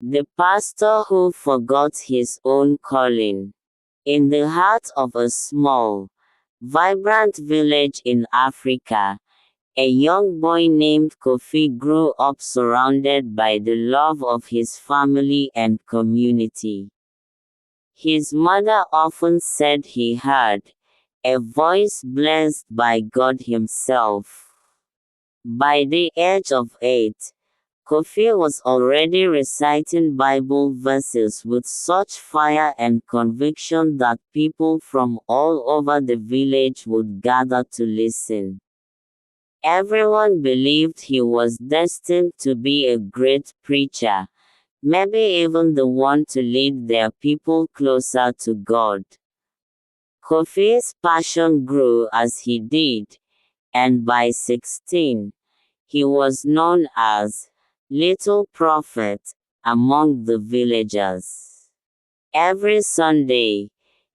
The pastor who forgot his own calling. In the heart of a small, vibrant village in Africa, a young boy named Kofi grew up surrounded by the love of his family and community. His mother often said he had a voice blessed by God Himself. By the age of 8, Kofi was already reciting Bible verses with such fire and conviction that people from all over the village would gather to listen. Everyone believed he was destined to be a great preacher, maybe even the one to lead their people closer to God. Kofi's passion grew as he did, and by 16, he was known as Little Prophet among the villagers. Every Sunday,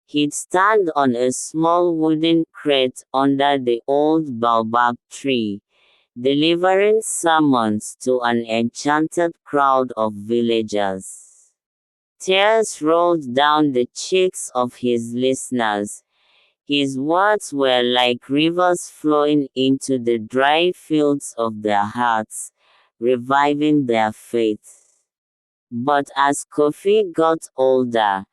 he'd stand on a small wooden crate under the old baobab tree, delivering sermons to an enchanted crowd of villagers. Tears rolled down the cheeks of his listeners. His words were like rivers flowing into the dry fields of their hearts, reviving their faith. But as Kofi got older,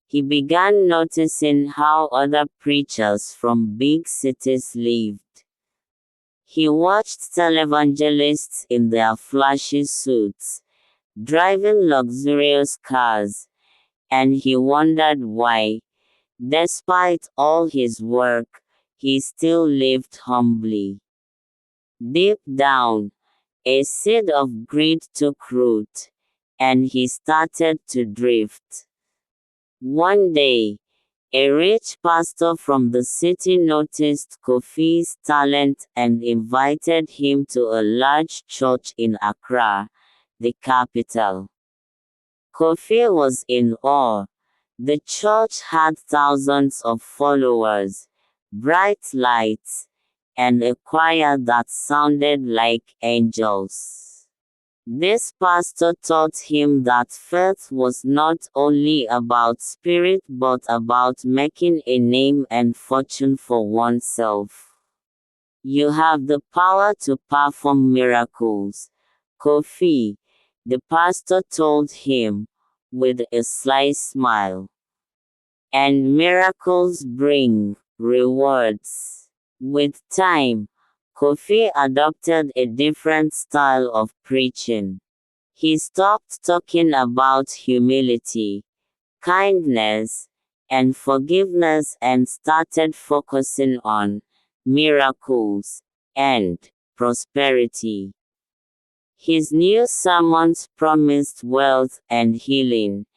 he began noticing how other preachers from big cities lived. He watched televangelists in their flashy suits, driving luxurious cars, and he wondered why, despite all his work, he still lived humbly. Deep down, a seed of greed took root, and he started to drift. One day, a rich pastor from the city noticed Kofi's talent and invited him to a large church in Accra, the capital. Kofi was in awe. The church had thousands of followers, bright lights, and a choir that sounded like angels. This pastor taught him that faith was not only about spirit but about making a name and fortune for oneself. You have the power to perform miracles, Kofi, the pastor told him, with a sly smile. And miracles bring rewards. With time, Kofi adopted a different style of preaching. He stopped talking about humility, kindness, and forgiveness and started focusing on miracles and prosperity. His new sermons promised wealth and healing,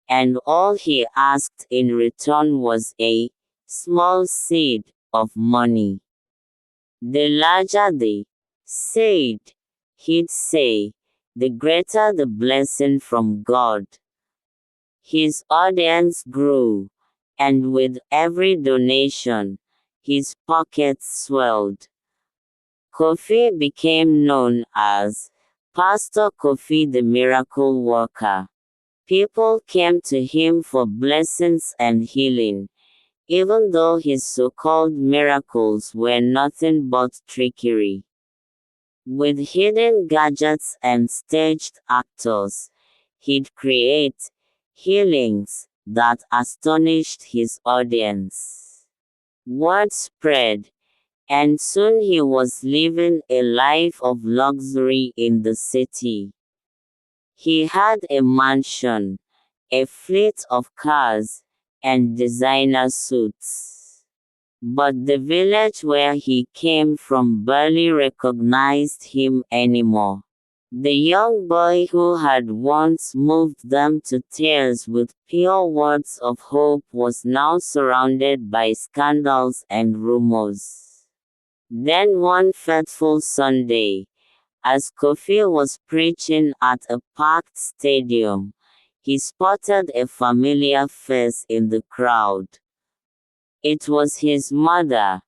and all he asked in return was a small seed of money. The larger the seed, he'd say, the greater the blessing from God. His audience grew, and with every donation, his pockets swelled. Kofi became known as Pastor Kofi the Miracle Worker. People came to him for blessings and healing, even though his so-called miracles were nothing but trickery. With hidden gadgets and staged actors, he'd create healings that astonished his audience. Word spread, and soon he was living a life of luxury in the city. He had a mansion, a fleet of cars, and designer suits. But the village where he came from barely recognized him anymore. The young boy who had once moved them to tears with pure words of hope was now surrounded by scandals and rumors. Then one fateful Sunday, as Kofi was preaching at a packed stadium, he spotted a familiar face in the crowd. It was his mother,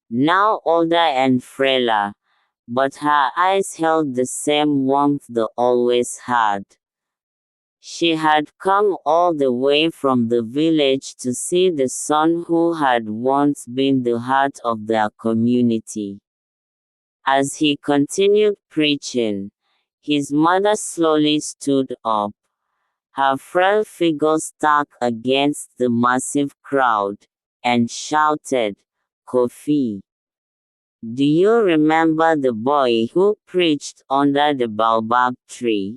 now older and frailer, but her eyes held the same warmth they always had. She had come all the way from the village to see the son who had once been the heart of their community. As he continued preaching, his mother slowly stood up, her frail figure stuck against the massive crowd, and shouted, "Kofi, do you remember the boy who preached under the baobab tree?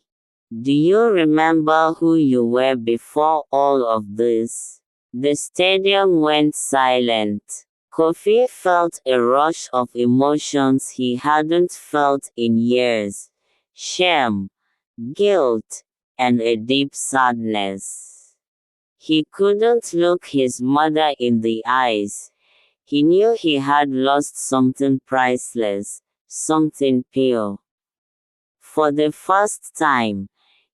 Do you remember who you were before all of this?" The stadium went silent. Kofi felt a rush of emotions he hadn't felt in years: shame, guilt, and a deep sadness. He couldn't look his mother in the eyes. He knew he had lost something priceless, something pure. For the first time,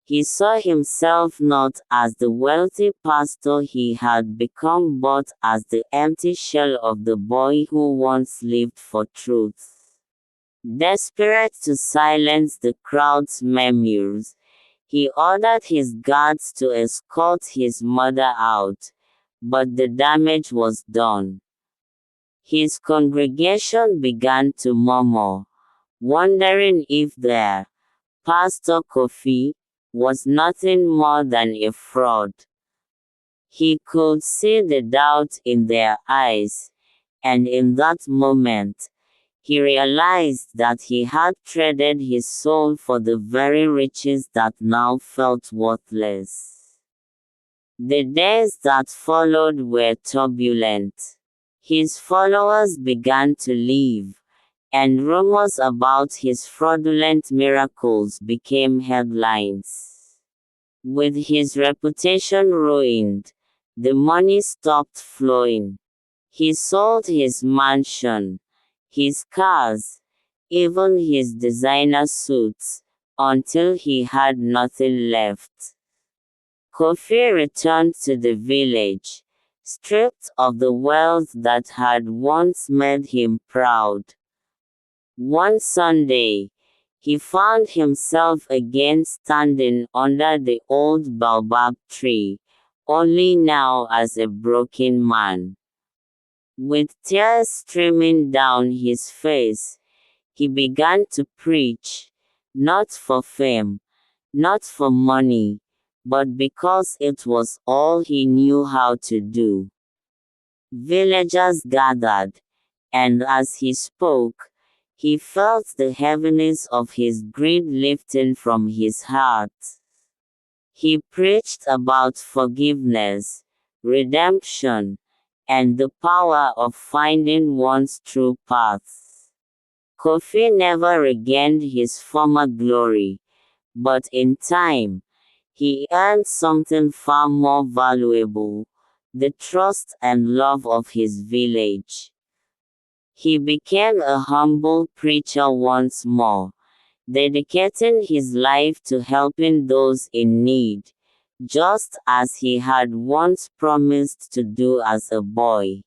he saw himself not as the wealthy pastor he had become but as the empty shell of the boy who once lived for truth. Desperate to silence the crowd's murmurs, he ordered his guards to escort his mother out, but the damage was done. His congregation began to murmur, wondering if their Pastor Kofi was nothing more than a fraud. He could see the doubt in their eyes, and in that moment, he realized that he had traded his soul for the very riches that now felt worthless. The days that followed were turbulent. His followers began to leave, and rumors about his fraudulent miracles became headlines. With his reputation ruined, the money stopped flowing. He sold his mansion, his cars, even his designer suits, until he had nothing left. Kofi returned to the village, stripped of the wealth that had once made him proud. One Sunday, he found himself again standing under the old baobab tree, only now as a broken man. With tears streaming down his face, he began to preach, not for fame, not for money, but because it was all he knew how to do. Villagers gathered, and as he spoke, he felt the heaviness of his greed lifting from his heart. He preached about forgiveness, redemption, and the power of finding one's true path. Kofi never regained his former glory, but in time, he earned something far more valuable: the trust and love of his village. He became a humble preacher once more, dedicating his life to helping those in need, just as he had once promised to do as a boy.